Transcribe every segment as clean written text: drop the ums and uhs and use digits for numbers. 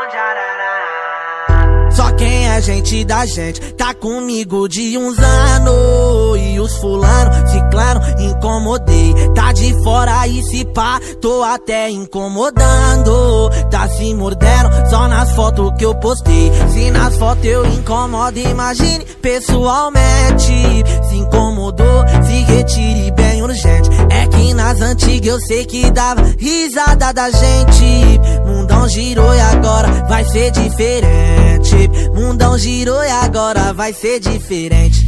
de Arará. Só quem é gente da gente tá comigo de uns anos. E os fulano, ciclano, incomodei. Tá de fora e se pá, tô até incomodando. Tá se mordendo só nas fotos que eu postei. Se nas fotos eu incomodo, imagine pessoalmente. Se incomodou, se retire bem urgente. É que nas antigas eu sei que dava risada da gente. Mundão girou e agora vai ser diferente. Mundão girou e agora vai ser diferente.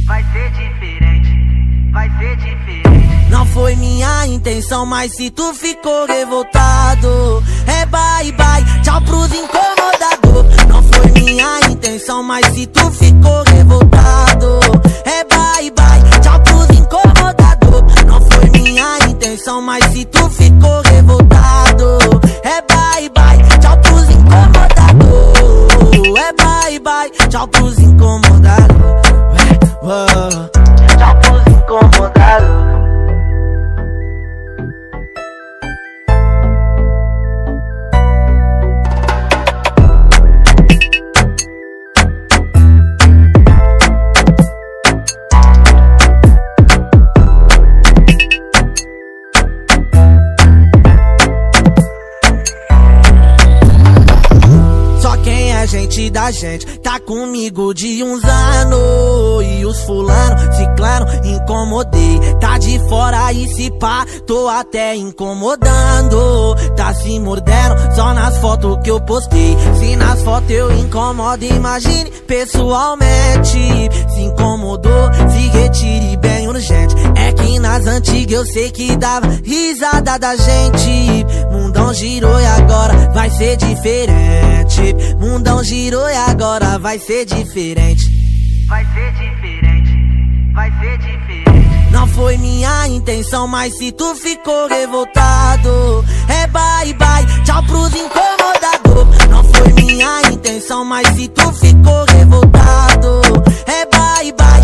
Vai ser diferente, vai ser diferente. Não foi minha intenção, mas se tu ficou revoltado, é bye bye, tchau pros incomodador. Não foi minha intenção, mas se tu ficou revoltado, é bye bye, tchau pros incomodador. Não foi minha intenção, mas se tu ficou revoltado, é bye bye, tchau pros incomodador. É bye bye, tchau pros incomodador. Tchau pros incomodados. Gente da gente tá comigo de uns anos. E os fulano, ciclano, incomodei. Tá de fora e se pá, tô até incomodando. Tá se mordendo só nas fotos que eu postei. Se nas fotos eu incomodo, imagine pessoalmente. Se incomodou, se retire bem urgente. É que nas antigas eu sei que dava risada da gente. Mundão girou e agora vai ser diferente. Mundão girou e agora vai ser diferente. Vai ser diferente, vai ser diferente. Não foi minha intenção, mas se tu ficou revoltado, é bye bye, tchau pros incomodador. Não foi minha intenção, mas se tu ficou revoltado, é bye bye,